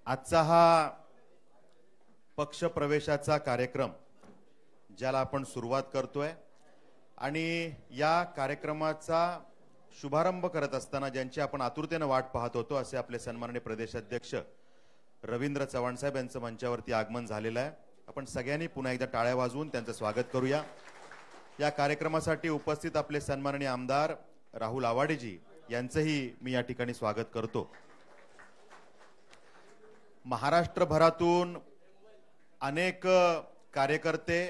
आजचा हा पक्ष प्रवेशाचा कार्यक्रम ज्याला आपण सुरुवात करतोय आणि या कार्यक्रमाचा शुभारंभ करत असताना ज्यांची आपण आतुरतेने वाट पाहत होतो असे आपले सन्माननीय प्रदेशाध्यक्ष रवींद्र चव्हाण साहेब यांचं मंचावरती आगमन झालेलं आहे। आपण सगळ्यांनी पुन्हा एकदा टाळ्या वाजवून त्यांचं स्वागत करूया। या कार्यक्रमासाठी उपस्थित आपले सन्माननीय आमदार राहुल आवाडेजी यांचंही मी या ठिकाणी स्वागत करतो। महाराष्ट्रभरातून अनेक कार्यकर्ते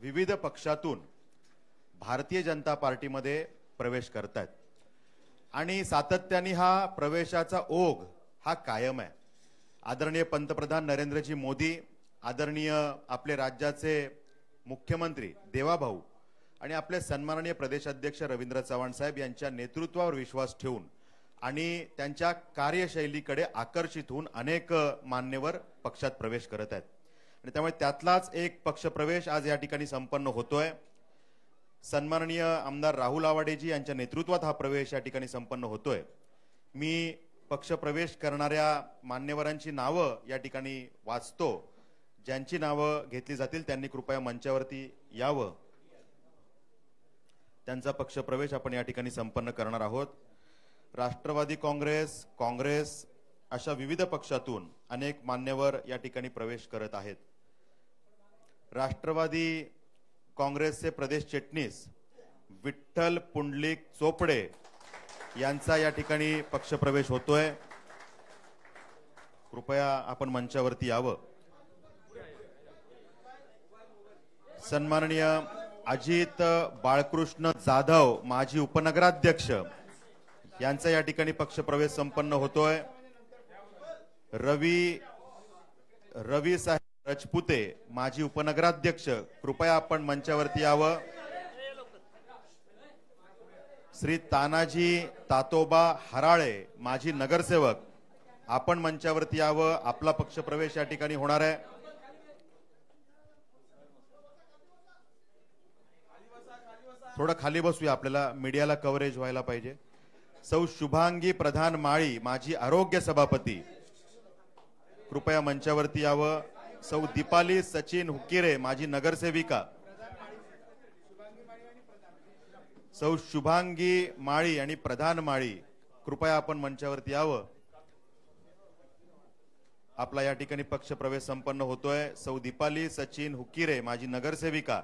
विविध पक्षातून भारतीय जनता पार्टीमध्ये प्रवेश करतात आणि सातत्याने हा प्रवेशाचा ओघ हा कायम आहे। आदरणीय पंतप्रधान नरेंद्रजी मोदी, आदरणीय आपले राज्याचे मुख्यमंत्री देवाभाऊ आणि आपले सन्माननीय प्रदेशाध्यक्ष रवींद्र चव्हाण साहेब यांच्या नेतृत्वावर विश्वास ठेवून आणि त्यांच्या कार्यशैलीकडे आकर्षित होऊन अनेक मान्यवर पक्षात प्रवेश करत आहेत आणि त्यामुळे त्यातलाच एक पक्षप्रवेश आज या ठिकाणी संपन्न होतोय। सन्माननीय आमदार राहुल आवाडेजी यांच्या नेतृत्वात हा प्रवेश या ठिकाणी संपन्न होतोय। मी पक्षप्रवेश करणाऱ्या मान्यवरांची नावं या ठिकाणी वाचतो। ज्यांची नावं घेतली जातील त्यांनी कृपया मंचावरती यावं। त्यांचा पक्षप्रवेश आपण या ठिकाणी संपन्न करणार आहोत। राष्ट्रवादी काँग्रेस अशा विविध पक्षातून अनेक मान्यवर या ठिकाणी प्रवेश करत आहेत। राष्ट्रवादी काँग्रेसचे प्रदेश चिटणीस विठ्ठल पुंडलिक चोपडे यांचा या ठिकाणी पक्षप्रवेश होतोय। कृपया आपण मंचावरती यावं। सन्माननीय अजित बाळकृष्ण जाधव माजी उपनगराध्यक्ष यांचा या ठिकाणी पक्षप्रवेश संपन्न होतोय। रवी साहेब राजपुते माजी उपनगराध्यक्ष कृपया आपण मंचावरती यावं। श्री तानाजी तातोबा हराळे माजी नगरसेवक आपण मंचावरती यावं। आपला पक्षप्रवेश या ठिकाणी होणार आहे। थोडं खाली बसूया, आपल्याला मीडियाला कव्हरेज व्हायला पाहिजे। सौ शुभांगी प्रधान माळी माजी आरोग्य सभापती कृपया मंचावरती यावं। सौ दीपाली सचिन हुक्किरे माजी नगरसेविका, सौ शुभांगी माळी आणि प्रधान माळी कृपया आपण मंचावरती यावं। आपला या ठिकाणी पक्षप्रवेश संपन्न होतोय। सौ दीपाली सचिन हुक्किरे माजी नगरसेविका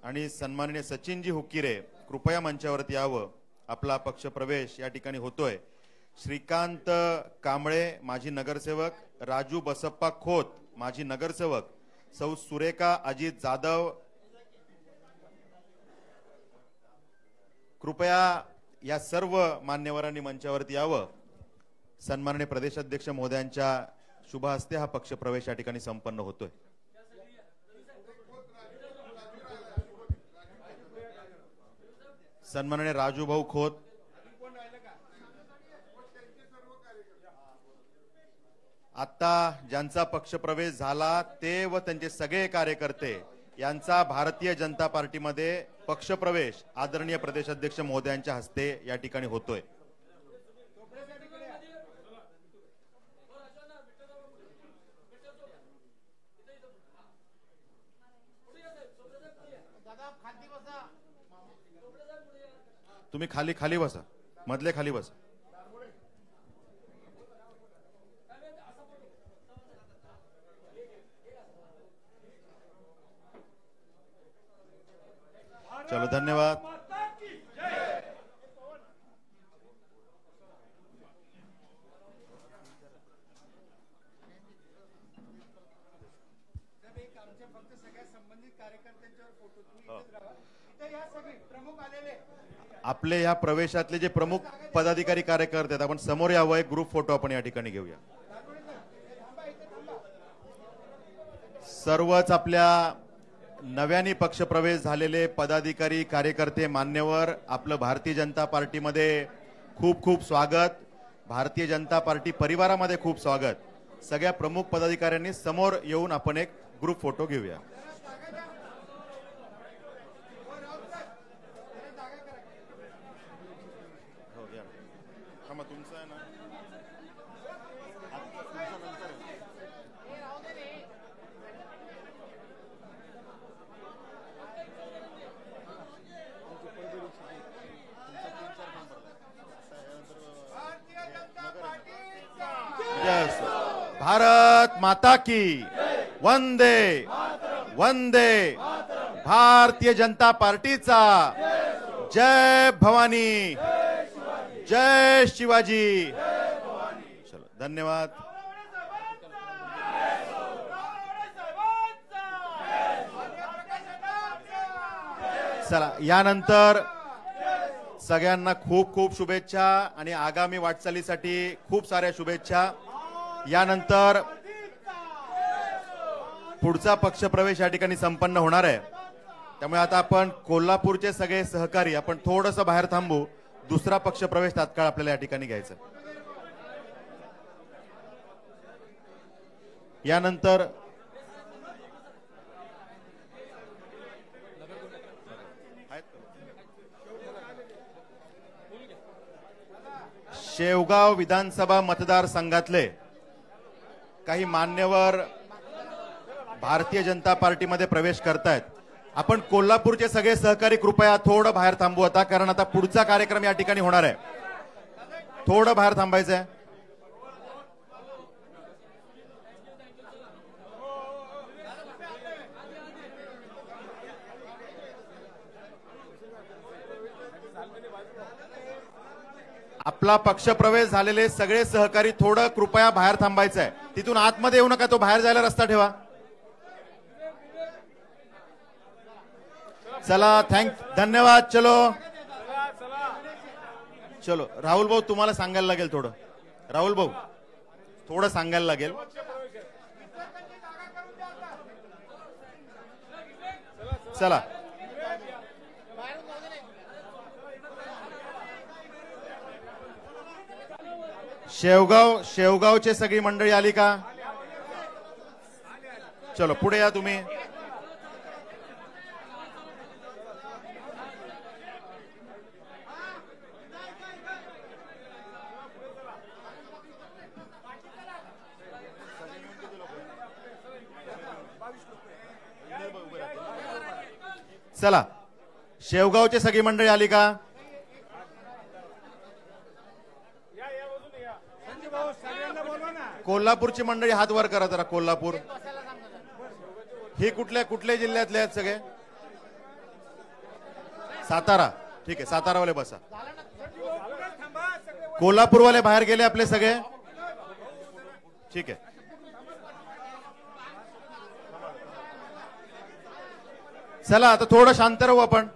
आणि सन्माननीय सचिनजी हुक्किरे कृपया मंचावरती यावं। आपला पक्षप्रवेश या ठिकाणी होतोय। श्रीकांत कांबळे माजी नगरसेवक, राजू बसप्पा खोत माजी नगरसेवक, सौ सुरेखा अजित जाधव कृपया या सर्व मान्यवरांनी मंचावरती यावं। सन्माननीय प्रदेशाध्यक्ष महोदयांच्या शुभ हस्ते हा पक्षप्रवेश या ठिकाणी संपन्न होतोय। सन्माननीय राजू भाऊ खोत, आता ज्यांचा पक्षप्रवेश झाला ते व त्यांचे सगळे कार्यकर्ते यांचा भारतीय जनता पार्टीमध्ये पक्षप्रवेश आदरणीय प्रदेशाध्यक्ष महोदयांच्या हस्ते या ठिकाणी होतोय। तुम्ही खाली बसा, मधले खाली बसा। चलो धन्यवाद। आपले या प्रवेशातले जे प्रमुख पदाधिकारी कार्यकर्ते आहेत आपण समोर यावं। एक ग्रुप फोटो आपण या ठिकाणी घेऊया। सर्वच आपल्या नव्याने पक्षप्रवेश झालेले पदाधिकारी कार्यकर्ते मान्यवर आपलं भारतीय जनता पार्टीमध्ये खूप खूप स्वागत। भारतीय जनता पार्टी परिवारामध्ये खूप स्वागत। सगळ्या प्रमुख पदाधिकाऱ्यांनी समोर येऊन आपण एक ग्रुप फोटो घेऊया। मग तुमचं आहे ना भारत माता की वंदे वंदे भारतीय जनता पार्टीचा जय भवानी जय शिवाजी। चलो धन्यवाद। चला यानंतर सगळ्यांना खूप खूप शुभेच्छा आणि आगामी वाटचालीसाठी खूप साऱ्या शुभेच्छा। यानंतर पुढचा पक्षप्रवेश या ठिकाणी संपन्न होणार आहे, त्यामुळे आता आपण कोल्हापूरचे सगळे सहकारी आपण थोडंसं बाहेर थांबू, दुसरा पक्षप्रवेश तात्काळ आपल्याला या ठिकाणी घ्यायचा। यानंतर शेवगाव विधानसभा मतदारसंघातले काही मान्यवर भारतीय जनता पार्टीमध्ये प्रवेश करतायत। आपण कोल्हापूरचे सगळे सहकारी कृपया थोडं बाहेर थांबू आता, कारण आता पुढचा कार्यक्रम या ठिकाणी होणार आहे। थोडं बाहेर थांबायचं आहे। आपला पक्षप्रवेश झालेले सगळे सहकारी थोडं कृपया बाहेर थांबायचं आहे, तिथून आतमध्ये येऊ नका, तो बाहेर जायला रस्ता ठेवा। चला धन्यवाद। चलो चलो राहुल भाऊ तुम्हाला सांगायला लागेल थोडं, राहुल भाऊ थोडं सांगायला लागेल। चला शेवगावचे सगळी मंडळी आली का? चलो पुढे या तुम्ही। चला शेवगावचे सगळी मंडळी आली का? कोल्हापूरची मंडळी हात वर करा जरा। कोल्हापूर हे कुठल्या जिल्ह्यातले आहेत सगळे? सातारा, ठीक आहे सातारावाले बसा। कोल्हापूरवाले बाहेर गेले आपले सगळे, ठीक आहे। चला आता थोडं शांत राहू आपण।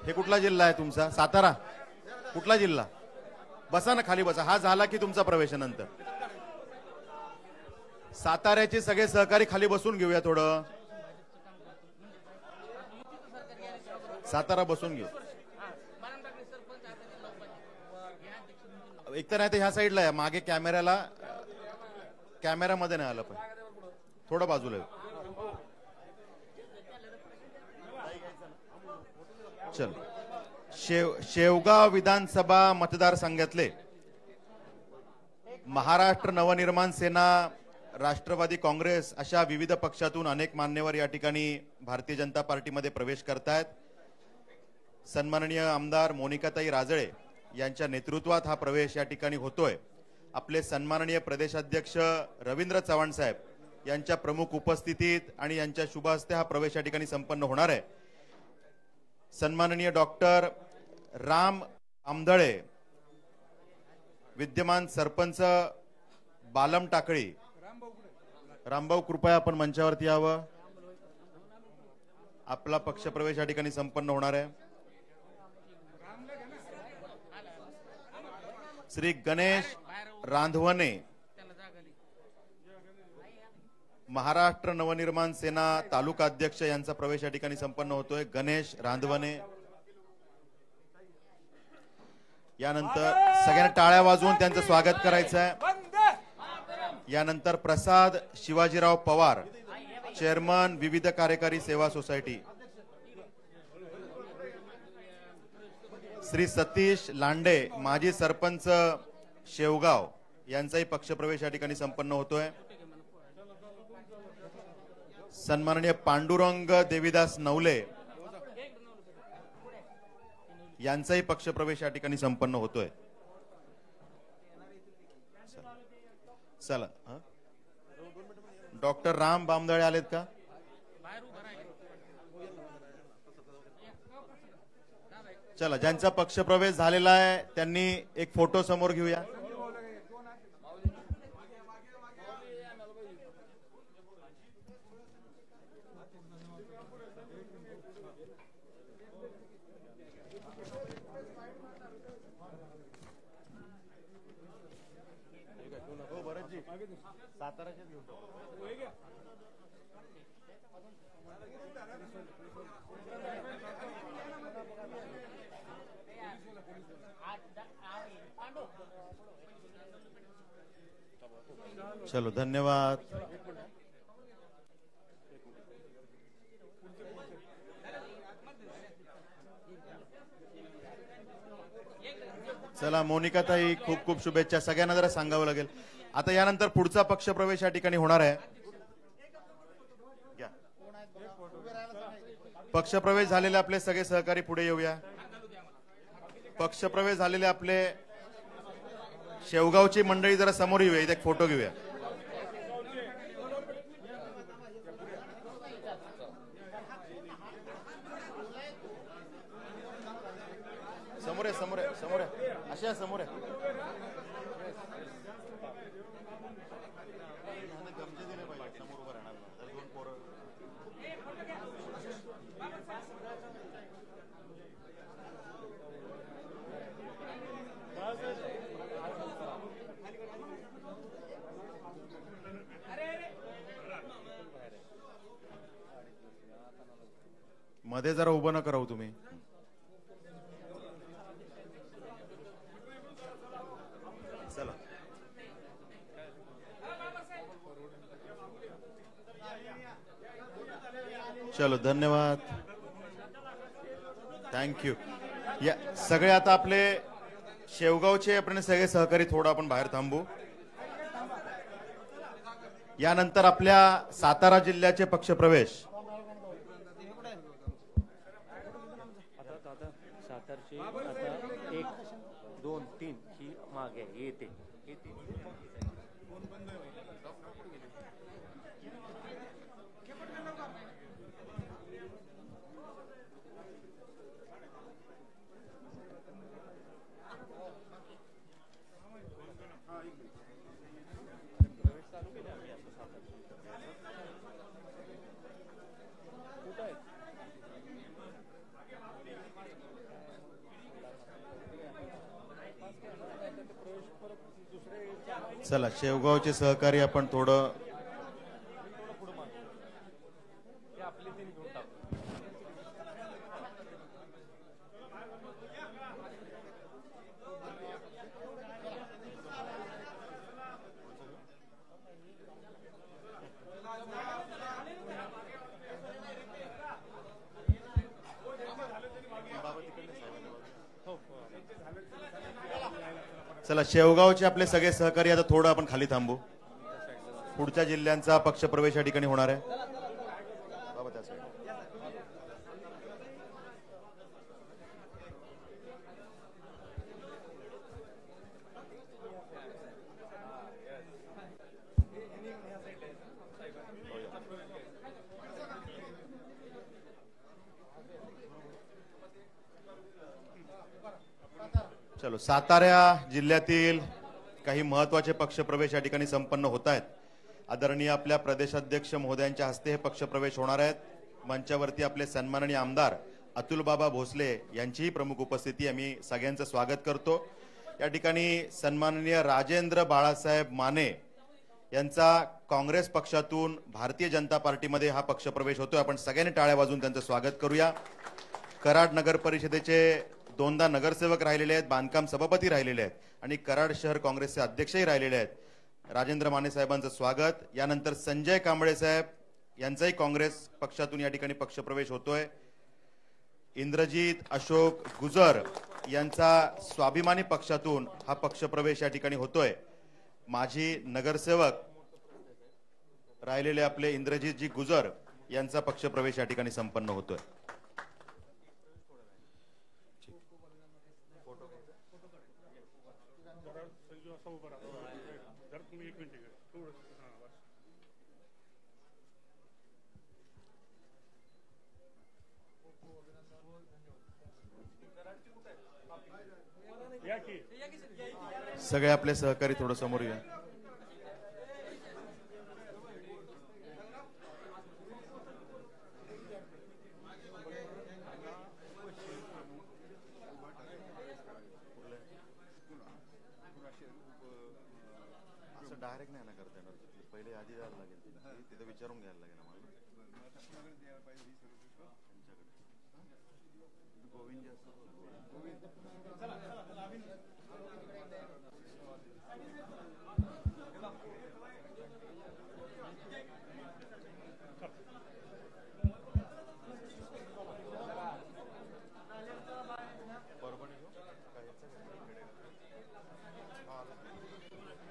हे कुठला जिल्हा आहे तुमचा? सातारा? कुठला जिल्हा? बसा ना खाली बसा, हा झाला की तुमचा प्रवेशानंतर। साताऱ्याचे सगळे सहकारी खाली बसून घेऊया थोडं। सातारा बसून घेऊ एक तर, नाही तर ह्या साईडला आहे मागे कॅमेरामध्ये नाही आलं पण थोडं बाजूला येऊ। चल शेवगाव विधानसभा मतदारसंघातले महाराष्ट्र नवनिर्माण सेना, राष्ट्रवादी काँग्रेस अशा विविध पक्षातून अनेक मान्यवर या ठिकाणी भारतीय जनता पार्टीमध्ये प्रवेश करतायत। सन्माननीय आमदार मोनिकाताई राजळे यांच्या नेतृत्वात हा प्रवेश या ठिकाणी होतोय। आपले सन्माननीय प्रदेशाध्यक्ष रवींद्र चव्हाण साहेब यांच्या प्रमुख उपस्थितीत आणि यांच्या शुभ हस्ते हा प्रवेश या ठिकाणी संपन्न होणार आहे। सन्माननीय डॉक्टर राम आमदळे, विद्यमान सरपंच बालम टाकळी, रामभाऊ कृपया आपण मंचावरती यावं। आपला पक्षप्रवेश या ठिकाणी संपन्न होणार आहे। श्री गणेश रांधवने, महाराष्ट्र नवनिर्माण सेना तालुका अध्यक्ष यांचा प्रवेश या ठिकाणी संपन्न होतोय। गणेश रांधवने यानंतर सगळ्यांना टाळ्या वाजवून त्यांचं स्वागत करायचं आहे. यानंतर प्रसाद शिवाजीराव पवार, चेअरमन विविध कार्यकारी सेवा सोसायटी. श्री सतीश लांडे, माजी सरपंच शेवगाव, यांचाही पक्षप्रवेश या ठिकाणी संपन्न होतोय. सन्माननीय पांडुरंग देवीदास नवले यांचाही पक्षप्रवेश या ठिकाणी संपन्न होतोय. चला, डॉक्टर राम बामदळे आलेत का? चला, ज्यांचा पक्षप्रवेश झालेला आहे त्यांनी एक फोटो समोर घेऊया. चलो, धन्यवाद. चला, मोनिका ताई, खूप खूप शुभेच्छा. सगळ्यांना जरा सांगावं लागेल. आता यानंतर पुढचा पक्षप्रवेश या ठिकाणी होणार आहे. पक्षप्रवेश झालेले आपले सगळे सहकारी पुढे येऊया. पक्षप्रवेश झालेले आपले शेवगावची मंडळी जरा समोर येऊया. इथे एक फोटो घेऊया. समोर आहे, समोर आहे, समोर आहे, अशा समोर आहे. मध्ये जरा उभं नका राहू तुम्ही. चला, चलो, धन्यवाद, थँक्यू. या सगळे आता आपले शेवगावचे आपण सगळे सहकारी थोडं आपण बाहेर थांबू. यानंतर आपल्या सातारा जिल्ह्याचे पक्षप्रवेश. सातारचे आता 1 2 3 ही मागे येते. चला, शेवगावचे सहकारी आपण थोडं चला, शेवगावचे आपले सगळे सहकारी आता थोडं आपण खाली थांबू. पुढच्या जिल्ह्यांचा पक्षप्रवेश या ठिकाणी होणार आहे. चलो, सातारा जिल्ह्यातील काही महत्वाचे पक्षप्रवेश या ठिकाणी संपन्न होत आहेत. आदरणीय आपल्या प्रदेशाध्यक्ष महोदयांच्या हस्ते हे पक्षप्रवेश होणार आहेत. मंचावरती आपले सन्माननीय आमदार अतुलबाबा भोसले यांचीही प्रमुख उपस्थिती. आम्ही सगळ्यांचं स्वागत करतो. या ठिकाणी सन्माननीय राजेंद्र बाळासाहेब माने यांचा काँग्रेस पक्षातून भारतीय जनता पार्टीमध्ये हा पक्षप्रवेश होतोय. आपण सगळ्यांनी टाळ्या वाजवून त्यांचं स्वागत करूया. कराड नगर परिषदेचे 2दा नगरसेवक राहिलेले आहेत, बांधकाम सभापती राहिलेले आहेत आणि कराड शहर काँग्रेसचे अध्यक्षही राहिलेले आहेत। राजेंद्र माने साहेबांचं स्वागत। यानंतर संजय कांबळे साहेब यांचाही काँग्रेस पक्षातून या ठिकाणी पक्षप्रवेश होतोय। इंद्रजीत अशोक गुजर यांचा स्वाभिमानी पक्षातून हा पक्षप्रवेश या ठिकाणी होतोय। माजी नगरसेवक राहिलेले आपले इंद्रजीतजी गुजर यांचा पक्षप्रवेश या ठिकाणी संपन्न होतोय। सगळे आपले सहकारी थोडं समोर या। डायरेक्ट नाही ना करता येणार, पहिले आधी द्यायला लागेल, तिथे विचारून घ्यायला लागेल आम्हाला।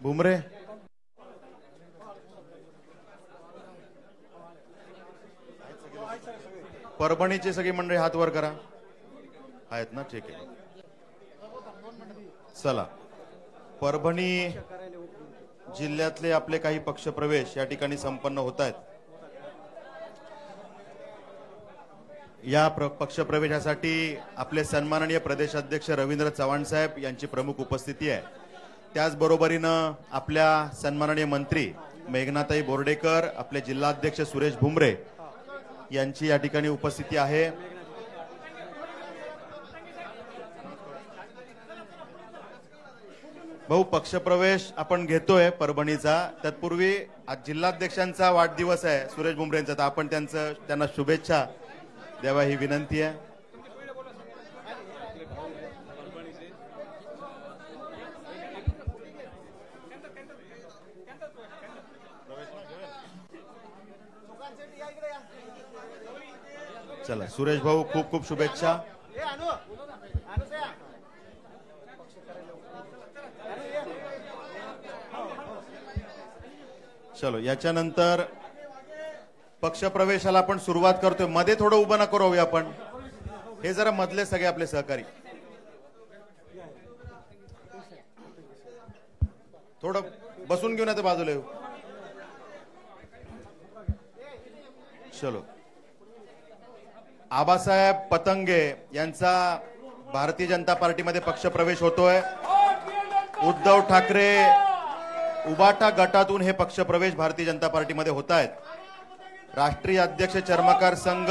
भुमरे परभणीची सगळी मंडळी हात वर करा। आहेत ना, ठीक आहे। चला, परभणी जिल्ह्यातले आपले काही पक्षप्रवेश या ठिकाणी संपन्न होत आहेत। या पक्षप्रवेशासाठी आपले सन्माननीय प्रदेशाध्यक्ष रवींद्र चव्हाण साहेब यांची प्रमुख उपस्थिती आहे। त्याचबरोबरीनं आपल्या सन्माननीय मंत्री मेघनाताई बोर्डेकर, आपले जिल्हाध्यक्ष सुरेश भुमरे यांची या ठिकाणी उपस्थिती आहे। भाऊ, पक्षप्रवेश आपण घेतोय परभणीचा। तत्पूर्वी आज जिल्हाध्यक्षांचा वाढदिवस आहे सुरेश भुमरेंचा, तर आपण त्यांना शुभेच्छा द्यावा ही विनंती आहे। चला सुरेश भाऊ, खूप खूप शुभेच्छा। चलो, याच्यानंतर पक्षप्रवेशाला आपण सुरुवात करतोय। मध्ये थोडं उभं नको राहूया आपण, हे जरा मधले सगळे आपले सहकारी थोडं बसून घेऊन आता बाजूला येऊ। चलो, आबासाहेब पतंगे यांचा भारतीय जनता पार्टीमध्ये पक्षप्रवेश होतोय। उद्धव ठाकरे उबाटा गटातून हे पक्षप्रवेश भारतीय जनता पार्टीमध्ये होत आहेत। राष्ट्रीय अध्यक्ष चर्मकार संघ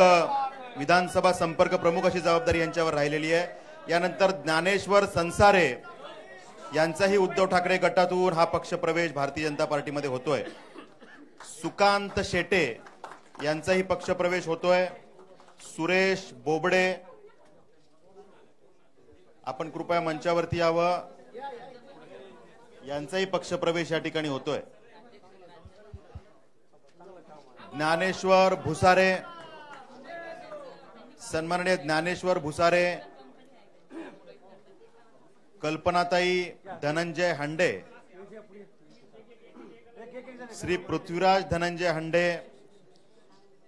विधानसभा संपर्क प्रमुख अशी जबाबदारी यांच्यावर राहिलेली आहे। यानंतर ज्ञानेश्वर संसारे यांचाही उद्धव ठाकरे गटातून हा पक्षप्रवेश भारतीय जनता पार्टीमध्ये होतोय। सुकांत शेटे यांचाही पक्षप्रवेश होतोय। सुरेश बोबडे, आपण कृपया मंचावरती यावं, यांचाही पक्षप्रवेश या ठिकाणी होतोय। ज्ञानेश्वर भुसारे, सन्माननीय ज्ञानेश्वर भुसारे, कल्पनाताई धनंजय हंडे, श्री पृथ्वीराज धनंजय हंडे।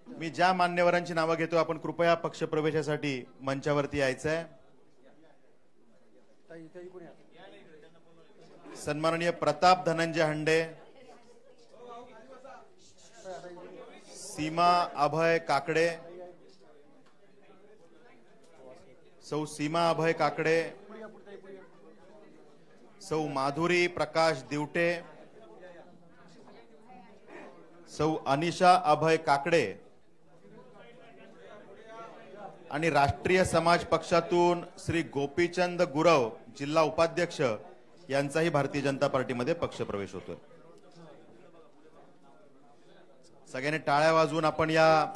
मी ज्या मान्यवरांची नावं घेतो, आपण कृपया पक्षप्रवेशासाठी मंचावरती यायचंय। सन्माननीय प्रताप धनंजय हंडे, सीमा अभय काकडे, सौ सीमा अभय काकडे, सौ माधुरी प्रकाश दिवटे, सौ अनिशा अभय काकडे आणि राष्ट्रीय समाज पक्षातून श्री गोपीचंद गुरव जिल्हा उपाध्यक्ष यांचाही भारतीय जनता पार्टीमध्ये पक्षप्रवेश होतोय। सगळ्यांनी टाळ्या वाजवून आपण या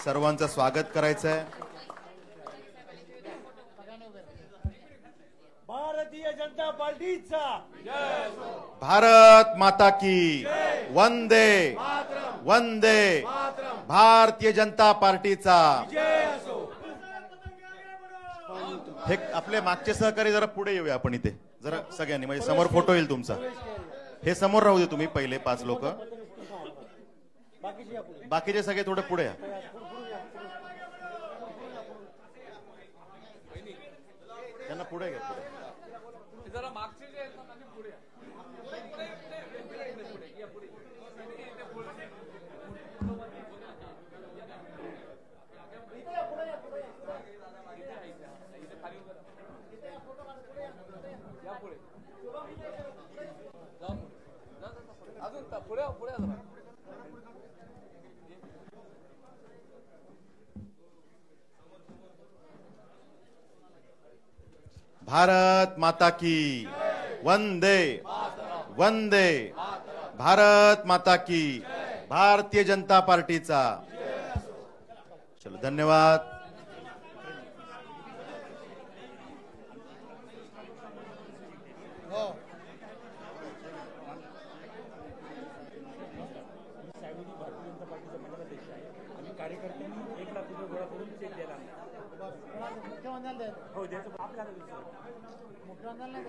सर्वांचं स्वागत करायचंय। जनता पार्टीचा भारत माता की वंदे वंदे भारतीय जनता पार्टीचा हे आपले मागचे सहकारी जरा पुढे येऊया आपण इथे जरा सगळ्यांनी म्हणजे समोर फोटो येईल तुमचा हे समोर राहू दे तुम्ही पहिले 5 लोक बाकीचे सगळे थोडे पुढे या त्यांना पुढे घ्या पुढे जरा मागचे जे आहेत ना त्यांनी पुढे अजून पुढे पुढे जरा भारत माता की वंदे वंदे भारत माता की भारतीय जनता पार्टीचा चलो धन्यवाद कार्यकर्त्यांनी 1 लाख रुपये गोळा करून चेक द्यायला हो द्यायचं आपल्याला मुख्यमंत्र्यांना नाही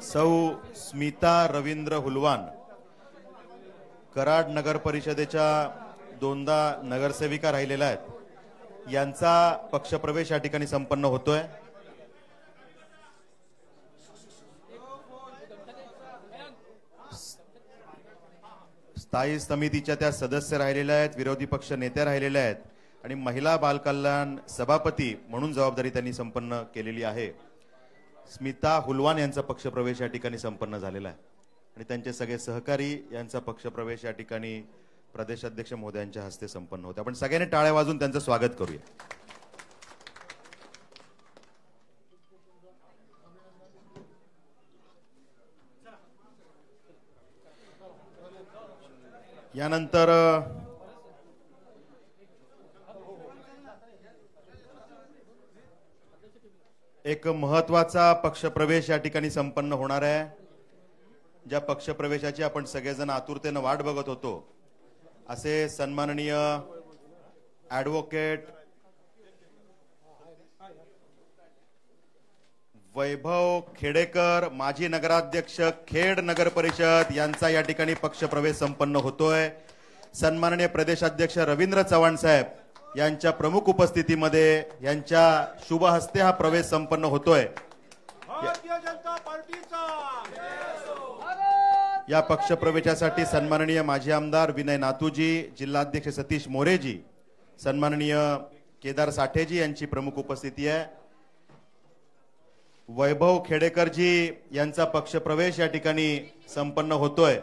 सौ स्मिता रवींद्र हुलवान कराड नगर परिषदेच्या दोनदा नगरसेविका राहिलेल्या आहेत, यांचा पक्षप्रवेश या ठिकाणी संपन्न होतोय. स्थायी समितीच्या त्या सदस्य राहिलेल्या आहेत, विरोधी पक्ष नेत्या राहिलेल्या आहेत आणि महिला बालकल्याण सभापती म्हणून जबाबदारी त्यांनी संपन्न केलेली आहे. स्मिता हुलवान यांचा पक्षप्रवेश या ठिकाणी संपन्न झालेला आहे आणि त्यांचे सगळे सहकारी यांचा पक्षप्रवेश या ठिकाणी प्रदेशाध्यक्ष महोदयांच्या हस्ते संपन्न होते. आपण सगळ्यांनी टाळ्या वाजवून त्यांचं स्वागत करूया. यानंतर एक महत्वाचा पक्षप्रवेश या ठिकाणी संपन्न होणार आहे. ज्या पक्षप्रवेशाची आपण सगळेजण आतुरतेने वाट बघत होतो, असे सन्माननीय ॲडव्होकेट वैभव खेडेकर, माजी नगराध्यक्ष, खेड नगर परिषद यांचा या ठिकाणी पक्षप्रवेश संपन्न होतोय. सन्माननीय प्रदेशाध्यक्ष रवींद्र चव्हाण साहेब यांच्या प्रमुख उपस्थितीमध्ये यांच्या शुभ हस्ते हा प्रवेश संपन्न होतोय. भारतीय जनता पार्टीचा या पक्षप्रवेशासाठी सन्माननीय माजी आमदार विनय नातूजी, जिल्हाध्यक्ष सतीश मोरेजी, सन्माननीय केदार साठेजी यांची प्रमुख उपस्थिती आहे. वैभव खेडेकरजी यांचा पक्षप्रवेश या ठिकाणी संपन्न होतोय.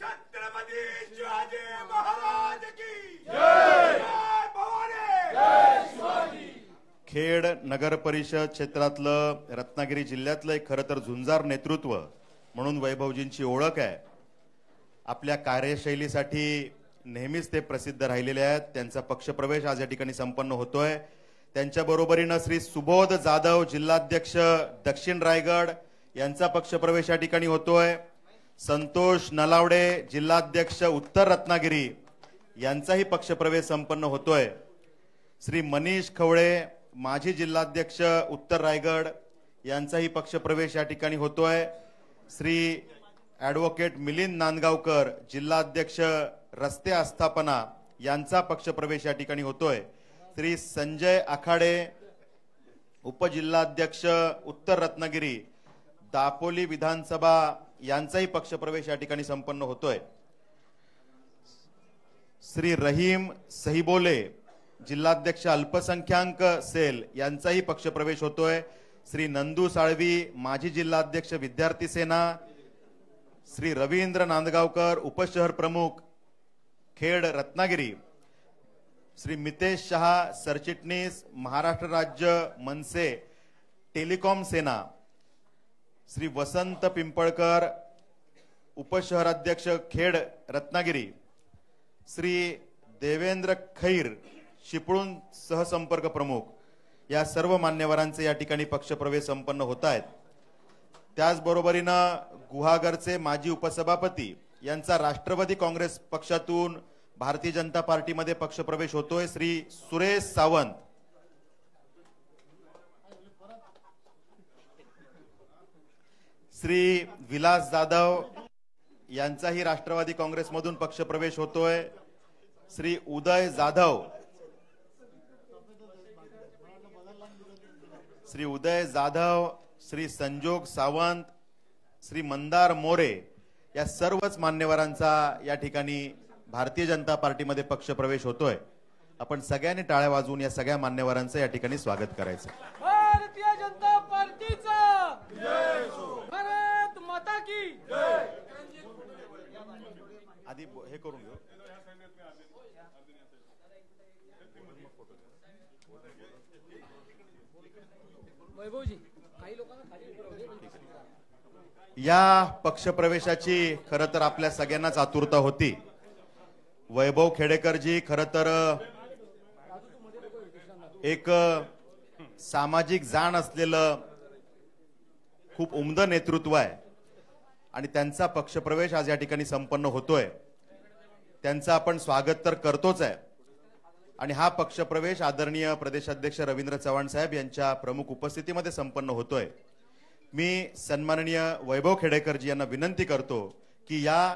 छत्रपती शिवाजी महाराज की जय. जय भवानी. जय शिवाजी. खेड नगर परिषद क्षेत्रातलं, रत्नागिरी जिल्ह्यातलं एक खरं तर झुंजार नेतृत्व म्हणून वैभवजींची ओळख आहे. आपल्या कार्यशैलीसाठी नेहमीच ते प्रसिद्ध राहिलेले आहेत. त्यांचा पक्षप्रवेश आज या ठिकाणी संपन्न होतोय. त्यांच्या बरोबरीनं श्री सुबोध जाधव, जिल्हाध्यक्ष दक्षिण रायगड यांचा पक्षप्रवेश या ठिकाणी होतोय. संतोष नलावडे, जिल्हाध्यक्ष उत्तर रत्नागिरी यांचाही पक्षप्रवेश संपन्न होतोय. श्री मनीष खवळे, माजी जिल्हाध्यक्ष उत्तर रायगड यांचाही पक्षप्रवेश या ठिकाणी होतोय. श्री ॲडव्होकेट मिलिंद नांदगावकर, जिल्हाध्यक्ष रस्ते आस्थापना यांचा पक्षप्रवेश या ठिकाणी होतोय. श्री संजय आखाडे, उपजिल्हाध्यक्ष उत्तर रत्नागिरी दापोली विधानसभा यांचाही पक्षप्रवेश या ठिकाणी संपन्न होतोय. श्री रहीम सहीबोले, जिल्हाध्यक्ष अल्पसंख्याक सेल यांचाही पक्षप्रवेश होतोय. श्री नंदू साळवी, माजी जिल्हाध्यक्ष विद्यार्थी सेना. श्री रवींद्र नांदगावकर, उपशहर प्रमुख खेड रत्नागिरी. श्री मितेश शहा, सरचिटणीस महाराष्ट्र राज्य मनसे टेलिकॉम सेना. श्री वसंत पिंपळकर, उपशहराध्यक्ष खेड रत्नागिरी. श्री देवेंद्र खैर, चिपळूण सहसंपर्क प्रमुख. या सर्व मान्यवरांचे या ठिकाणी पक्षप्रवेश संपन्न होत आहेत. त्याचबरोबरीनं गुहागरचे माजी उपसभापती यांचा राष्ट्रवादी काँग्रेस पक्षातून भारतीय जनता पार्टीमध्ये पक्षप्रवेश होतोय. श्री सुरेश सावंत. श्री विलास जाधव यांचाही राष्ट्रवादी काँग्रेसमधून पक्षप्रवेश होतोय. श्री उदय जाधव, श्री उदय जाधव, श्री संजोग सावंत, श्री मंदार मोरे या सर्वच मान्यवरांचा या ठिकाणी भारतीय जनता पार्टीमध्ये पक्षप्रवेश होतोय. आपण सगळ्यांनी टाळ्या वाजवून या सगळ्या मान्यवरांचं या ठिकाणी स्वागत करायचं. भारतीय जनता पार्टीचा भारत माता की आधी हे करून घेऊ. वैभवजी काही लोकांना खाली या पक्षप्रवेशाची खरं तर आपल्या सगळ्यांनाच आतुरता होती. वैभव खेडेकरजी खरं तर एक सामाजिक जाण असलेलं खूप उमदं नेतृत्व आहे आणि त्यांचा पक्षप्रवेश आज या ठिकाणी संपन्न होतोय. त्यांचं आपण स्वागत तर करतोच आहे आणि हा पक्षप्रवेश आदरणीय प्रदेशाध्यक्ष रवींद्र चव्हाण साहेब यांच्या प्रमुख उपस्थितीमध्ये संपन्न होतोय. मी सन्माननीय वैभव खेडेकरजी यांना विनंती करतो की या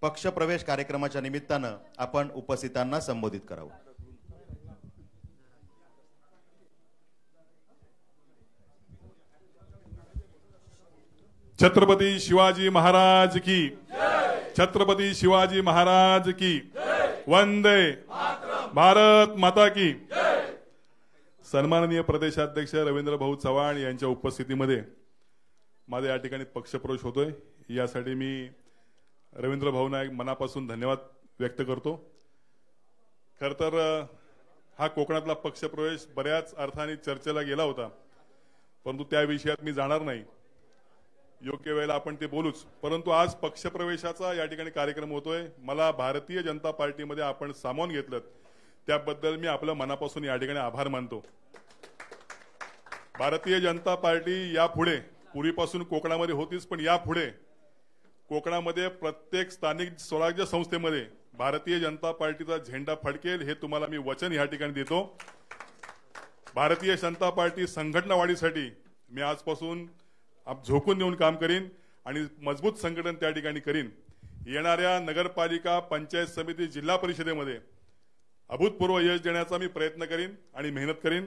पक्षप्रवेश कार्यक्रमाच्या निमित्तानं आपण उपस्थितांना संबोधित करावं. छत्रपती शिवाजी महाराज की, छत्रपती शिवाजी महाराज की, वंदे भारत माता की. सन्माननीय प्रदेशाध्यक्ष रवींद्र भाऊ चव्हाण यांच्या उपस्थितीमध्ये माझा या ठिकाणी पक्षप्रवेश होतोय. यासाठी मी रवींद्र भाऊंना एक मनापासून धन्यवाद व्यक्त करतो. खर तर हा कोकणातला पक्षप्रवेश बऱ्याच अर्थाने चर्चेला गेला होता, परंतु त्या विषयात मी जाणार नाही. योग्य वेळेला आपण ते बोलूच. परंतु आज पक्षप्रवेशाचा या ठिकाणी कार्यक्रम होतोय. मला भारतीय जनता पार्टीमध्ये आपण सामावून घेतलं त्याबद्दल मी आपलं मनापासून या ठिकाणी आभार मानतो. भारतीय जनता पार्टी यापुढे पूर्वीपासून कोकणामध्ये होतीच, पण यापुढे कोकणामध्ये प्रत्येक स्थानिक स्वराज्य संस्थेमध्ये भारतीय जनता पार्टीचा झेंडा फडकेल हे तुम्हाला मी वचन या ठिकाणी देतो. भारतीय जनता पार्टी संघटना वाढीसाठी मी आजपासून झोकून देऊन काम करीन आणि मजबूत संघटन त्या ठिकाणी करीन. येणाऱ्या नगरपालिका, पंचायत समिती, जिल्हा परिषदेमध्ये अभूतपूर्व यश देण्याचा मी प्रयत्न करीन आणि मेहनत करीन.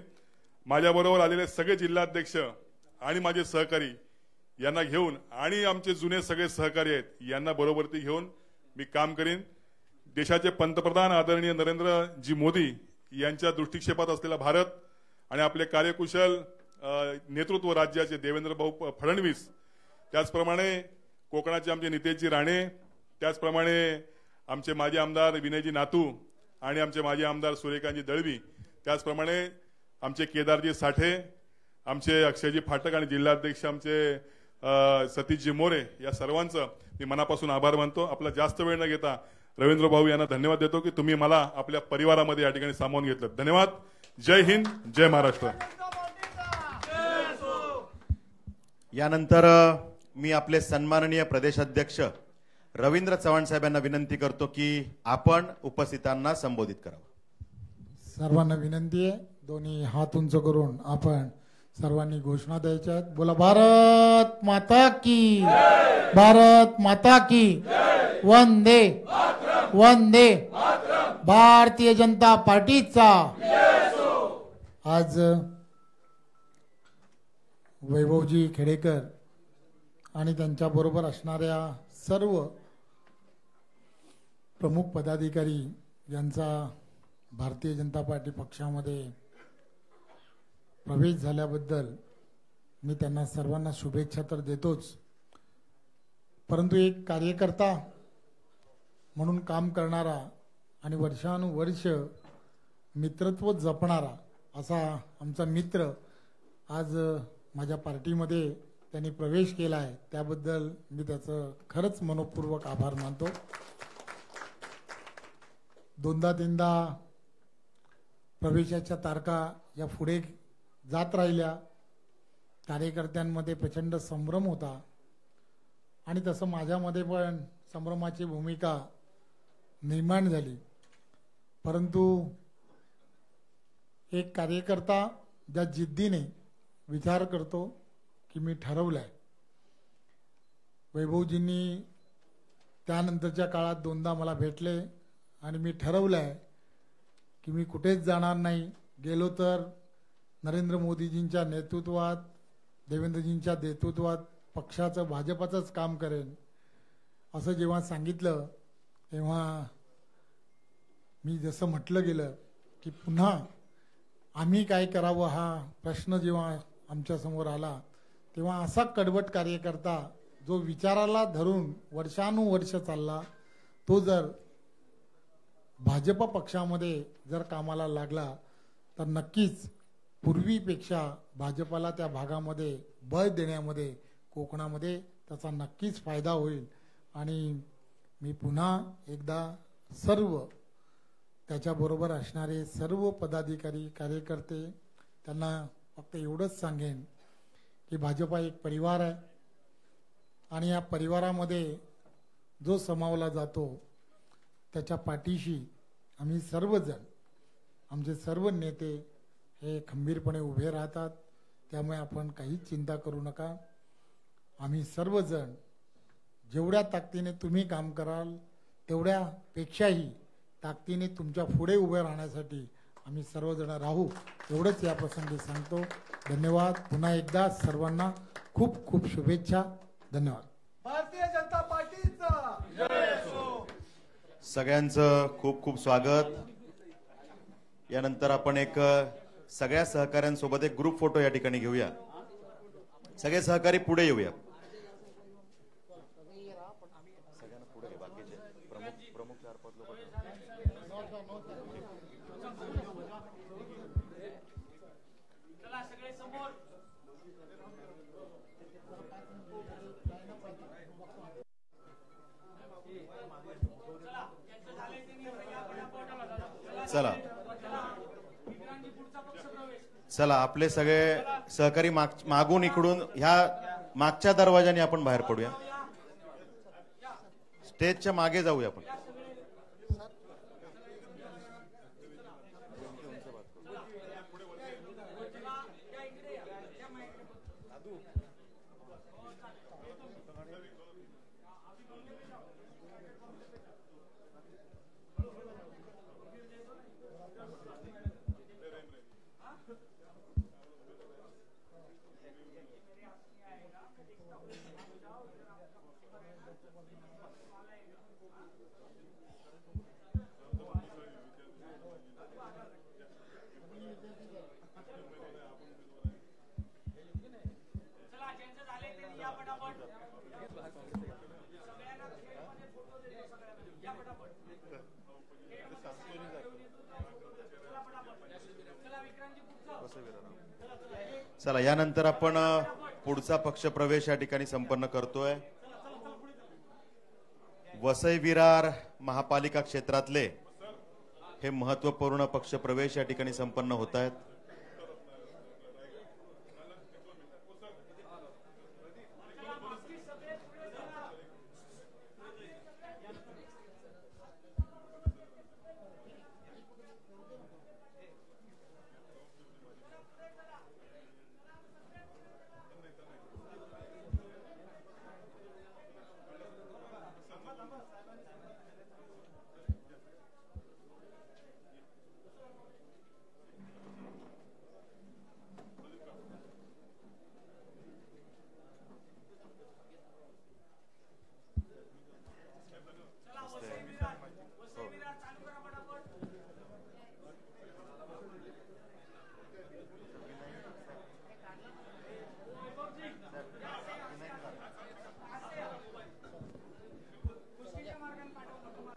माझ्याबरोबर आलेले सगळे जिल्हाध्यक्ष आणि माझे सहकारी यांना घेऊन आणि आमचे जुने सगळे सहकारी आहेत यांना बरोबरती घेऊन मी काम करीन. देशाचे पंतप्रधान आदरणीय नरेंद्रजी मोदी यांच्या दृष्टिक्षेपात असलेला भारत आणि आपले कार्यकुशल नेतृत्व राज्याचे देवेंद्र भाऊ फडणवीस, त्याचप्रमाणे कोकणाचे आमचे नितेशजी राणे, त्याचप्रमाणे आमचे माजी आमदार विनयजी नातू आणि आमचे माजी आमदार सूर्यकांतजी दळवी, त्याचप्रमाणे आमचे केदारजी साठे, आमचे अक्षयजी फाटक आणि जिल्हाध्यक्ष आमचे सतीशजी मोरे, या सर्वांचं मी मनापासून आभार मानतो. आपला जास्त वेळ न घेता रवींद्र भाऊ यांना धन्यवाद देतो की तुम्ही मला आपल्या परिवारामध्ये या ठिकाणी सामावून घेतलं. धन्यवाद. जय हिंद, जय महाराष्ट्र. यानंतर मी आपले सन्माननीय प्रदेशाध्यक्ष रवींद्र चव्हाण साहेब यांना विनंती करतो की आपण उपस्थितांना संबोधित करावं. सर्वांना विनंती आहे, दोन्ही हात उंच करून आपण सर्वांनी घोषणा द्यायच्या आहेत. बोला, भारत माता की, भारत माता की, वंदे वंदे. भारतीय जनता पार्टीचा आज वैभवजी खेडेकर आणि त्यांच्याबरोबर असणाऱ्या सर्व प्रमुख पदाधिकारी यांचा भारतीय जनता पार्टी पक्षामध्ये प्रवेश झाल्याबद्दल मी त्यांना सर्वांना शुभेच्छा तर देतोच, परंतु एक कार्यकर्ता म्हणून काम करणारा आणि वर्षानुवर्ष मित्रत्व जपणारा असा आमचा मित्र आज माझ्या पार्टीमध्ये त्यांनी प्रवेश केला आहे, त्याबद्दल मी त्याचं खरंच मनपूर्वक आभार मानतो. दोनदा तीनदा प्रवेशाच्या तारखा या पुढे जात राहिल्या. कार्यकर्त्यांमध्ये प्रचंड संभ्रम होता आणि तसं माझ्यामध्ये पण संभ्रमाची भूमिका निर्माण झाली. परंतु एक कार्यकर्ता ज्या जिद्दीने विचार करतो की मी ठरवलंय, वैभवजींनी त्यानंतरच्या काळात दोनदा मला भेटले आणि मी ठरवलं आहे की मी कुठेच जाणार नाही. गेलो तर नरेंद्र मोदीजींच्या नेतृत्वात, देवेंद्रजींच्या नेतृत्वात पक्षाचं, भाजपाचंच काम करेन. असं जेव्हा सांगितलं तेव्हा मी जसं म्हटलं गेलं की पुन्हा आम्ही काय करावं हा प्रश्न जेव्हा आमच्यासमोर आला, तेव्हा असा कडवट कार्यकर्ता जो विचाराला धरून वर्षानुवर्ष चालला, तो जर भाजप पक्षामध्ये जर कामाला लागला तर नक्कीच पूर्वीपेक्षा भाजपाला त्या भागामध्ये बळ देण्यामध्ये, कोकणामध्ये त्याचा नक्कीच फायदा होईल. आणि मी पुन्हा एकदा सर्व त्याच्याबरोबर असणारे सर्व पदाधिकारी, कार्यकर्ते त्यांना फक्त एवढंच सांगेन की भाजपा एक परिवार आहे आणि या परिवारामध्ये जो समावला जातो त्याच्या पाठीशी आम्ही सर्वजण, आमचे सर्व नेते हे खंबीरपणे उभे राहतात. त्यामुळे आपण काहीच चिंता करू नका. आम्ही सर्वजण जेवढ्या ताकदीने तुम्ही काम कराल तेवढ्यापेक्षाही ताकदीने तुमच्या पुढे उभे राहण्यासाठी आम्ही सर्वजण राहू, एवढंच या प्रसंगी सांगतो. धन्यवाद. पुन्हा एकदा सर्वांना खूप खूप शुभेच्छा. धन्यवाद. भारतीय जनता पार्टीचा जय हो. सगळ्यांचं खूप खूप स्वागत. यानंतर आपण एक सगळ्या सहकाऱ्यांसोबत एक ग्रुप फोटो या ठिकाणी घेऊया. सगळे सहकारी पुढे येऊया. चला चला, आपले सगळे सहकारी मागून इकडून ह्या मागच्या दरवाजाने आपण बाहेर पडूया. स्टेजच्या मागे जाऊया आपण. चला, यानंतर आपण पुढचा पक्ष प्रवेश या ठिकाणी संपन्न करतोय. वसई विरार महापालिका क्षेत्रातले हे महत्वपूर्ण पक्ष प्रवेश या ठिकाणी संपन्न होत आहेत.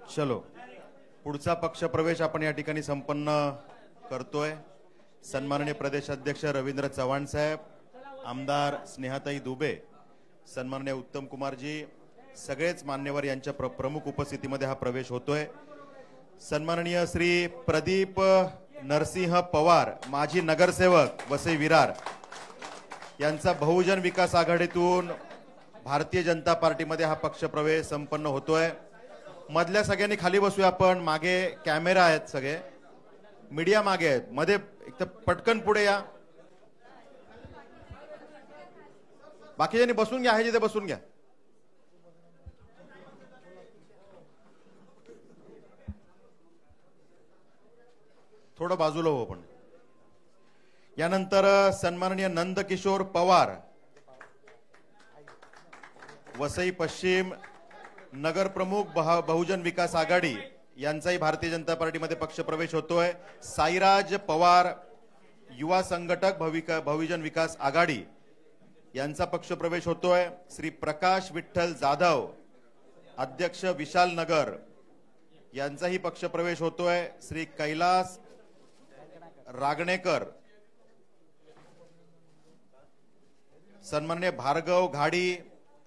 चलो, पुढचा पक्ष प्रवेश आपण या ठिकाणी संपन्न करतोय. सन्माननीय प्रदेश अध्यक्ष रवींद्र चव्हाण साहेब, आमदार स्नेहाताई दुबे, सन्माननीय उत्तम कुमारजी, सगळेच मान्यवर यांच्या प्रमुख उपस्थितीमध्ये हा प्रवेश होतोय. सन्माननीय श्री प्रदीप नरसिंह पवार, माजी नगरसेवक वसई विरार, यांचा बहुजन विकास आघाडीतून भारतीय जनता पार्टीमध्ये हा पक्ष प्रवेश संपन्न होतोय. मधल्या सगळ्यांनी खाली बसूया आपण. मागे कॅमेरा आहेत, सगळे मीडिया मागे आहेत. मध्ये एक तर पटकन पुढे या. बाकीच्यांनी बसून घ्या, आहे जिथे बसून घ्या. थोडं बाजूला हो पण. यानंतर सन्माननीय नंदकिशोर पवार, वसई पश्चिम नगर प्रमुख बहुजन विकास आघाडी यांचाही भारतीय जनता पार्टीमध्ये पक्षप्रवेश होतोय. साईराज पवार, युवा संघटक बहुजन विकास आघाडी यांचा पक्षप्रवेश होतोय. श्री प्रकाश विठ्ठल जाधव, अध्यक्ष विशाल नगर यांचाही पक्षप्रवेश होतोय. श्री कैलास रागणेकर, सन्माननीय भार्गव घाडी,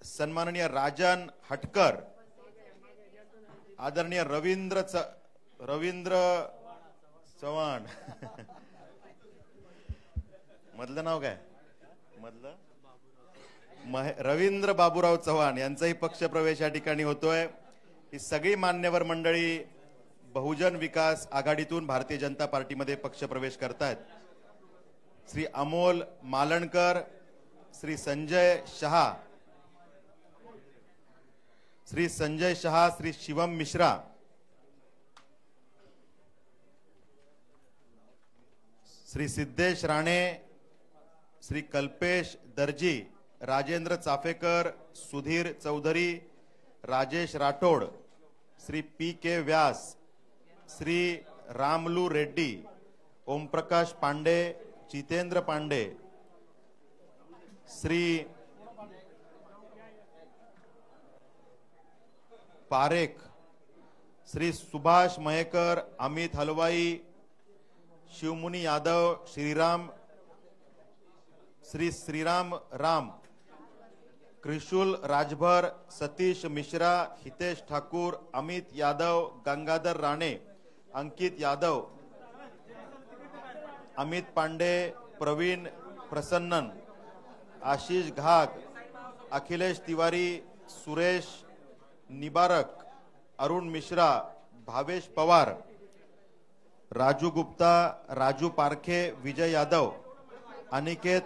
सन्माननीय राजन हटकर, आदरणीय रवींद्र चव्हाण मधलं नाव काय रवींद्र बाबूराव चव्हाण यांचाही पक्षप्रवेश या ठिकाणी होतोय. ही सगळी मान्यवर मंडळी बहुजन विकास आघाडीतून भारतीय जनता पार्टीमध्ये पक्षप्रवेश करतायत. श्री अमोल मालणकर, श्री संजय शहा, श्री शिवम मिश्रा, श्री सिद्धेश राणे, श्री कल्पेश दर्जी, राजेंद्र चाफेकर, सुधीर चौधरी, राजेश राठोड, श्री पी के व्यास, श्री रामलू रेड्डी, ओमप्रकाश पांडे, जितेंद्र पांडे, श्री पारेख, श्री सुभाष मयेकर, अमित हलवाई, शिवमुनी यादव, श्री श्रीराम राम, त्रिशूल राजभर, सतीश मिश्रा, हितेश ठाकूर, अमित यादव, गंगाधर राणे, अंकित यादव, अमित पांडे, प्रवीण प्रसन्नन, आशीष घाग, अखिलेश तिवारी, सुरेश निबारक, अरुण मिश्रा, भावेश पवार, राजू गुप्ता, राजू पारखे, विजय यादव, अनिकेत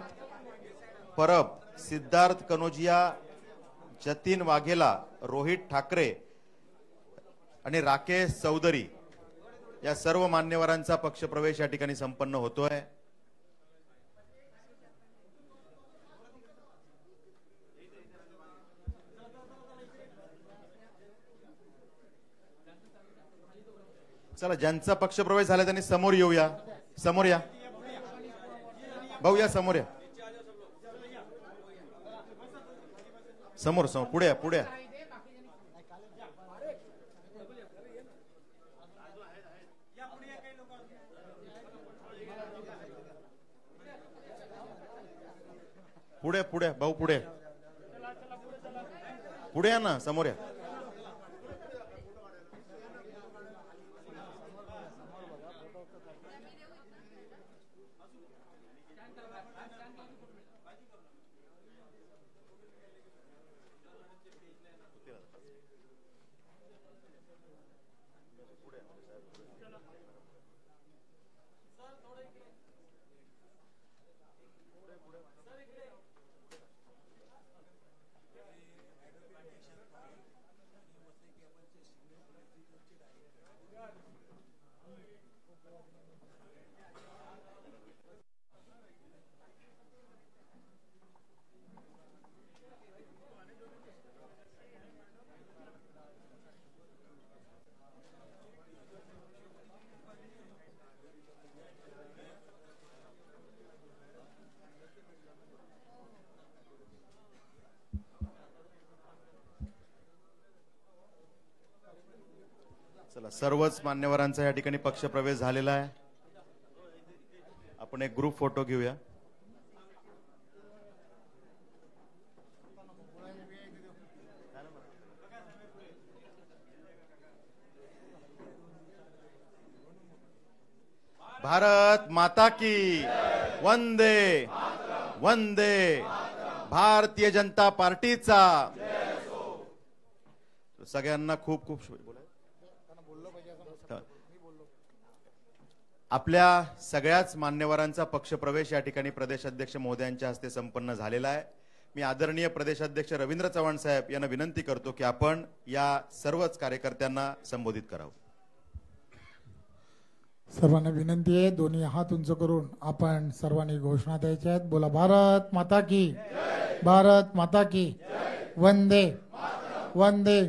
परब, सिद्धार्थ कनोजिया, जतीन वाघेला, रोहित ठाकरे आणि राकेश चौधरी या सर्व मान्यवरांचा पक्षप्रवेश या ठिकाणी संपन्न होतोय. चला, ज्यांचा पक्षप्रवेश झाला त्यांनी समोर येऊया. समोर या भाऊ, या समोर या. समोर पुढे या, पुढे या. पुढे पुढे भाऊ, पुढे पुढे या ना, समोर या. चला, सर्वच मान्यवरांचा या ठिकाणी पक्षप्रवेश झालेला आहे. आपण एक ग्रुप फोटो घेऊया. भारत माता की वंदे वंदे. भारतीय जनता पार्टीचा सगळ्यांना खूप खूप आपल्या सगळ्याच मान्यवरांचा पक्षप्रवेश या ठिकाणी प्रदेश अध्यक्ष महोदयांच्या हस्ते संपन्न झालेला आहे. मी आदरणीय प्रदेश अध्यक्ष रवींद्र चव्हाण साहेब यांना विनंती करतो की आपण या सर्वच कार्यकर्त्यांना संबोधित करावं. सर्वांना विनंती आहे, दोन्ही हात उंच करून आपण सर्वांनी घोषणा द्यायच्या आहेत. बोला भारत माता की, भारत माता की, वंदे वंदे.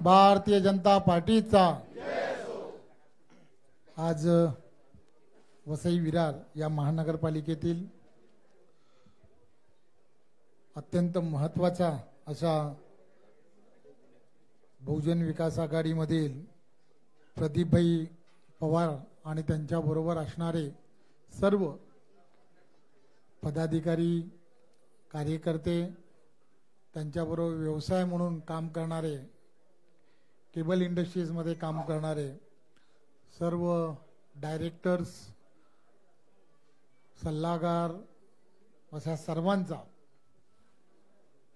भारतीय जनता पार्टीचा. आज वसई विरार या महानगरपालिकेतील अत्यंत महत्वाचा अशा बहुजन विकास आघाडीमधील प्रदीपभाई पवार आणि त्यांच्याबरोबर असणारे सर्व पदाधिकारी, कार्यकर्ते, त्यांच्याबरोबर व्यवसाय म्हणून काम करणारे, केबल इंडस्ट्रीजमध्ये काम करणारे सर्व डायरेक्टर्स, सल्लागार, अशा सर्वांचा,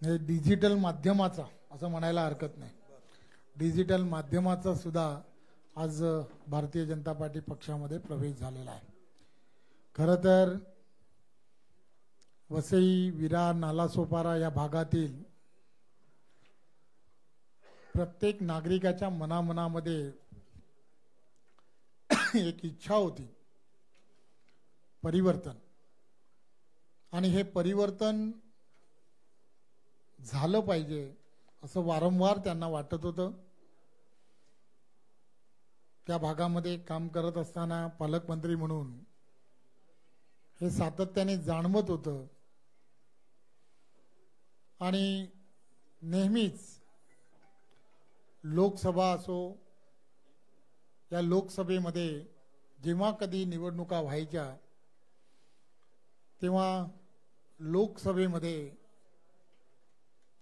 डिजिटल माध्यमाचा असं म्हणायला हरकत नाही, डिजिटल माध्यमाचा सुद्धा आज भारतीय जनता पार्टी पक्षामध्ये प्रवेश झालेला आहे. खरं तर वसई, विरार, नालासोपारा या भागातील प्रत्येक नागरिकाच्या मनामध्ये एक इच्छा होती परिवर्तन, आणि हे परिवर्तन झालं पाहिजे असं वारंवार त्यांना वाटत होतं. त्या भागामध्ये काम करत असताना पालकमंत्री म्हणून हे सातत्याने जाणवत होतं. आणि नेहमीच लोकसभा असो, या लोकसभेमध्ये जेव्हा कधी निवडणुका व्हायच्या तेव्हा लोकसभेमध्ये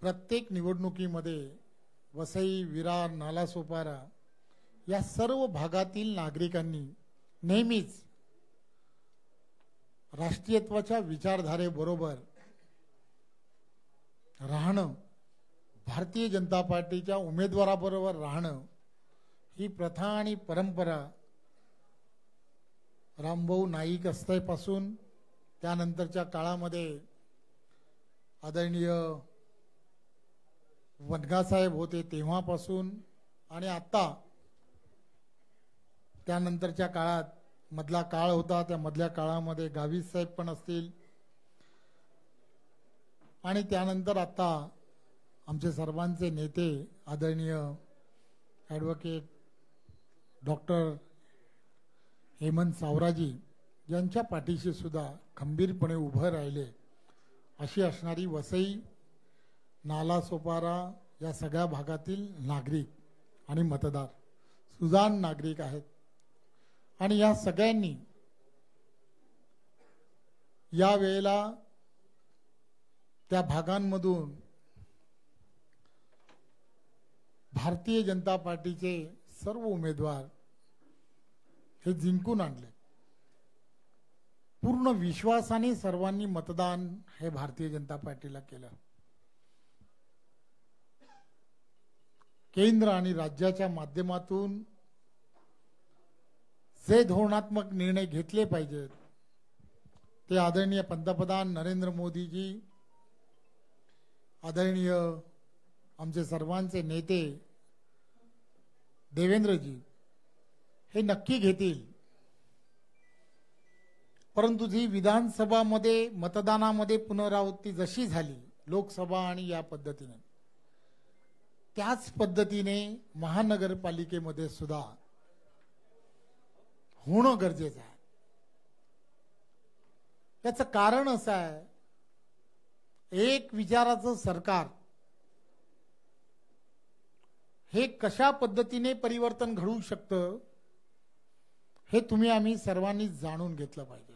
प्रत्येक निवडणुकीमध्ये वसई, विरार, नालासोपारा या सर्व भागातील नागरिकांनी नेहमीच राष्ट्रीयत्वाच्या विचारधारेबरोबर राहणं, भारतीय जनता पार्टीच्या उमेदवाराबरोबर राहणं ही प्रथा आणि परंपरा रामभाऊ नाईक असतेपासून, त्यानंतरच्या काळामध्ये आदरणीय वनगासाहेब होते तेव्हापासून, आणि आता त्यानंतरच्या काळात मधला काळ होता, त्या मधल्या काळामध्ये गावित साहेब पण असतील, आणि त्यानंतर आता आमचे सर्वांचे नेते आदरणीय ॲडव्होकेट डॉक्टर हेमंत सावराजी यांच्या पाठीशी सुद्धा खंबीरपणे उभं राहिले. अशी असणारी वसई, नालासोपारा या सगळ्या भागातील नागरिक आणि मतदार सुजाण नागरिक आहेत. आणि या सगळ्यांनी या वेळेला त्या भागांमधून भारतीय जनता पार्टीचे सर्व उमेदवार हे जिंकून आणले. पूर्ण विश्वासाने सर्वांनी मतदान हे भारतीय जनता पार्टीला केलं. केंद्र आणि राज्याच्या माध्यमातून जे धोरणात्मक निर्णय घेतले पाहिजेत ते आदरणीय पंतप्रधान नरेंद्र मोदीजी, आदरणीय आमचे सर्वांचे नेते देवेंद्रजी हे नक्की घेतील. परंतु जी विधानसभामध्ये मतदानामध्ये पुनरावृत्ती जशी झाली लोकसभा आणि या पद्धतीने, त्याच पद्धतीने महानगरपालिकेमध्ये सुद्धा होणं गरजेचं आहे. त्याचं कारण असं आहे, एक विचाराचं सरकार हे कशा पद्धतीने परिवर्तन घडवू शकतं हे तुम्ही आम्ही सर्वांनी जाणून घेतलं पाहिजे.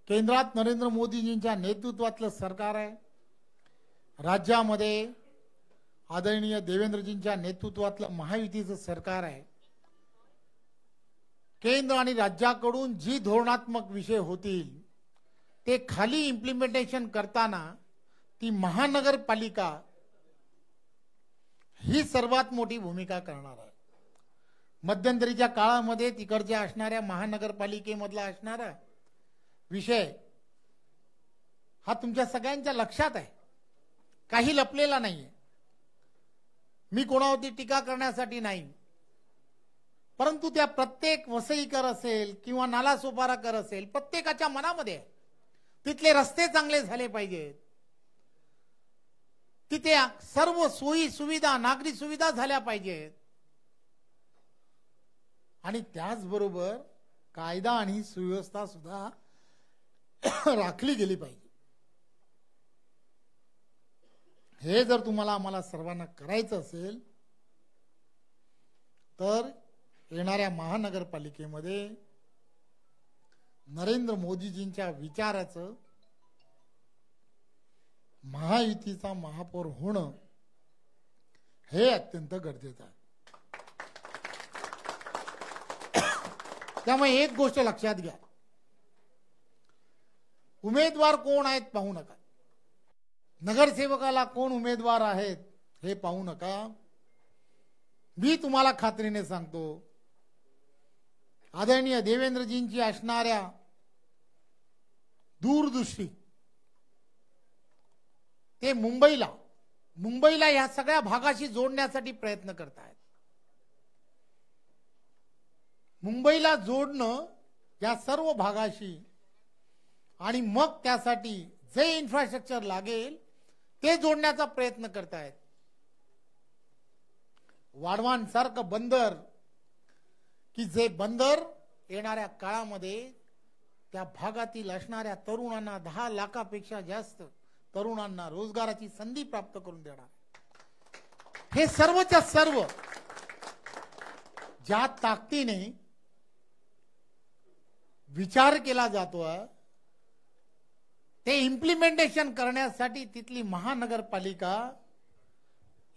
केंद्रात नरेंद्र मोदीजींच्या नेतृत्वातलं सरकार आहे, राज्यामध्ये आदरणीय देवेंद्रजींच्या नेतृत्वातलं महायुतीचं सरकार आहे. केंद्र आणि राज्याकडून जी धोरणात्मक विषय होतील ते खाली इम्प्लिमेंटेशन करताना ती महानगरपालिका ही सर्वात मोठी भूमिका करणार आहे. मध्यंतरीच्या काळामध्ये तिकडच्या असणाऱ्या महानगरपालिकेमधला असणारा विषय हा तुमच्या सगळ्यांच्या लक्षात आहे, काही लपलेला नाहीये. मी कोणावरती टीका करण्यासाठी नाही, परंतु त्या प्रत्येक वसईकर असेल किंवा नालासोपाराकर असेल, प्रत्येकाच्या मनामध्ये तिथले रस्ते चांगले झाले पाहिजेत, तिथे सर्व सोयी सुविधा, नागरी सुविधा झाल्या पाहिजेत आणि त्याचबरोबर कायदा आणि सुव्यवस्था सुद्धा राखली गेली पाहिजे. हे जर तुम्हाला आम्हाला सर्वांना करायचं असेल तर येणाऱ्या महानगरपालिकेमध्ये नरेंद्र मोदीजींच्या विचाराचं, महायुतीचा महापौर होणं हे अत्यंत गरजेचं आहे. त्यामुळे एक गोष्ट लक्षात घ्या, उमेदवार कोण आहेत पाहू नका, नगरसेवकाला कोण उमेदवार आहेत हे पाहू नका. मी तुम्हाला खात्रीने सांगतो, आदरणीय देवेंद्रजींची असणाऱ्या दूरदृष्टी, ते मुंबईला या सगळ्या भागाशी जोडण्यासाठी प्रयत्न करत आहेत. मुंबईला जोडणं या सर्व भागाशी आणि मग त्यासाठी जे इन्फ्रास्ट्रक्चर लागेल ते जोडण्याचा प्रयत्न करतायत. वाढवान सारखं बंदर, की जे बंदर येणाऱ्या काळामध्ये त्या भागातील असणाऱ्या तरुणांना, 10 लाखापेक्षा जास्त तरुणांना रोजगाराची संधी प्राप्त करून देणार. हे सर्वच्या सर्व ज्या ताकदीने विचार केला जातोय ते इम्प्लिमेंटेशन करण्यासाठी तिथली महानगरपालिका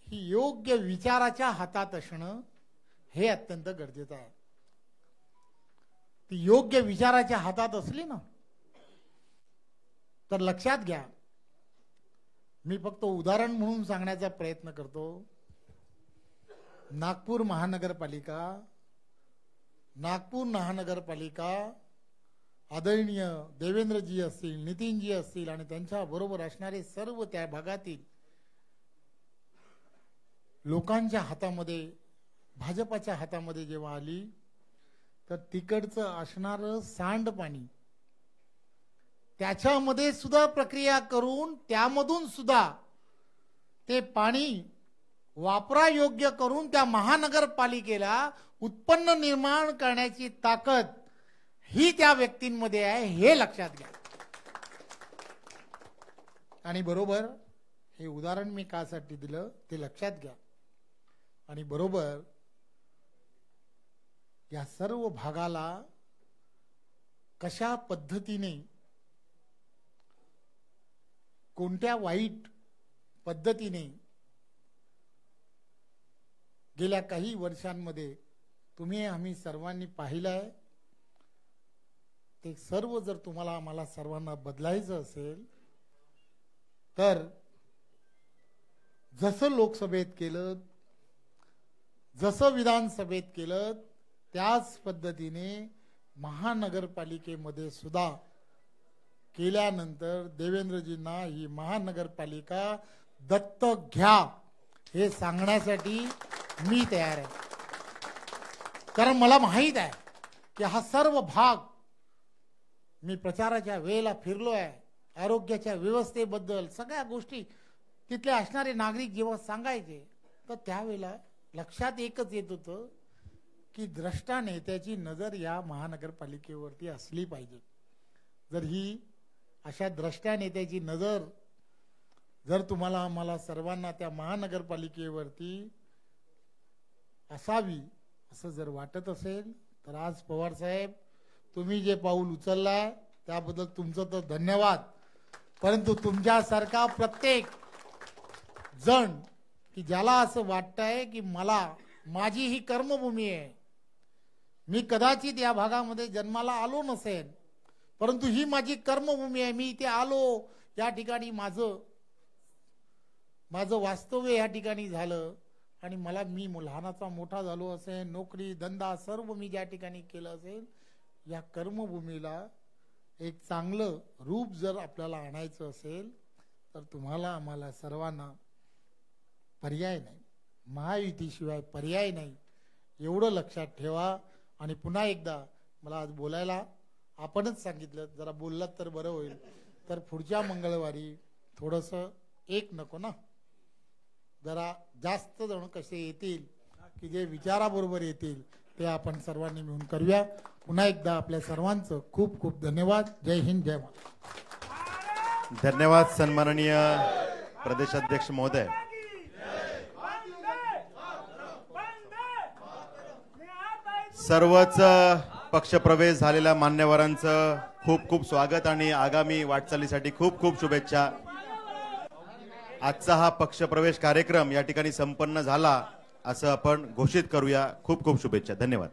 ही योग्य विचाराच्या हातात असणं हे अत्यंत गरजेचं आहे. ती योग्य विचाराच्या हातात असली ना तर लक्षात घ्या, मी फक्त उदाहरण म्हणून सांगण्याचा प्रयत्न करतो. नागपूर महानगरपालिका आदरणीय देवेंद्रजी असतील, नितीनजी असतील आणि त्यांच्या बरोबर असणारे सर्व त्या भागातील लोकांच्या हातामध्ये, भाजपाच्या हातामध्ये जेव्हा आली तर तिकडचं असणारं सांडपाणी त्याच्यामध्ये सुद्धा प्रक्रिया करून त्यामधून सुद्धा ते पाणी वापरायोग्य करून त्या महानगरपालिकेला उत्पन्न निर्माण करण्याची ताकद ही त्या व्यक्तींमध्ये आहे, हे लक्षात घ्या. आणि बरोबर हे उदाहरण मी कासाठी दिलं ते लक्षात घ्या. आणि बरोबर या सर्व भागाला कशा पद्धतीने, कोणत्या वाईट पद्धतीने गेल्या काही वर्षांमध्ये तुम्ही आम्ही सर्वांनी पाहिलंय, ते सर्व जर तुम्हाला आम्हाला सर्वांना बदलायचं असेल तर जसं लोकसभेत केलं, जसं विधानसभेत केलं, त्याच पद्धतीने महानगरपालिकेमध्ये सुद्धा केल्यानंतर देवेंद्रजींना ही महानगरपालिका दत्तक घ्या हे सांगण्यासाठी मी तयार आहे. कारण मला माहित आहे की हा सर्व भाग मी प्रचाराच्या वेळेला फिरलोय, आरोग्याच्या व्यवस्थेबद्दल सगळ्या गोष्टी तिथले असणारे नागरिक जेव्हा सांगायचे तर त्यावेळेला लक्षात एकच येत होतं की द्रष्टा नेत्याची नजर या महानगरपालिकेवरती असली पाहिजे. जर ही अशा द्रष्टा नेत्याची नजर जर तुम्हाला आम्हाला सर्वांना त्या महानगरपालिकेवरती असावी असं जर वाटत असेल तर आज पवार साहेब तुम्ही जे पाऊल उचललाय त्याबद्दल तुमचं तर धन्यवाद. परंतु तुमच्यासारखा प्रत्येक जण की ज्याला असं वाटतंय की माझी ही कर्मभूमी आहे, मी कदाचित या भागामध्ये जन्माला आलो नसेल परंतु ही माझी कर्मभूमी आहे, मी इथे आलो, या ठिकाणी माझं वास्तव्य या ठिकाणी झालं आणि मी लहानाचा मोठा झालो असेल, नोकरी धंदा सर्व मी ज्या ठिकाणी केलं असेल, या कर्मभूमीला एक चांगलं रूप जर आपल्याला आणायचं असेल तर तुम्हाला आम्हाला सर्वांना पर्याय नाही, महायुतीशिवाय पर्याय नाही. एवढं लक्षात ठेवा. आणि पुन्हा एकदा मला आज बोलायला आपणच सांगितलं, जरा बोललात तर बरं होईल. तर पुढच्या मंगळवारी थोडंसं एक नको ना, जरा जास्त जण कसे येतील की जे विचाराबरोबर येतील ते आपण सर्वांनी मिळून करूया. पुन्हा एकदा आपल्या सर्वांचं खूप खूप धन्यवाद. जय हिंद, जय महाराष्ट्र. धन्यवाद सन्माननीय प्रदेशाध्यक्ष महोदय. सर्वच पक्षप्रवेश झालेल्या मान्यवरांचं खूप खूप स्वागत आणि आगामी वाटचालीसाठी खूप खूप शुभेच्छा. आजचा हा पक्षप्रवेश कार्यक्रम या ठिकाणी संपन्न झाला असं आपण घोषित करूया. खूप खूप शुभेच्छा. धन्यवाद.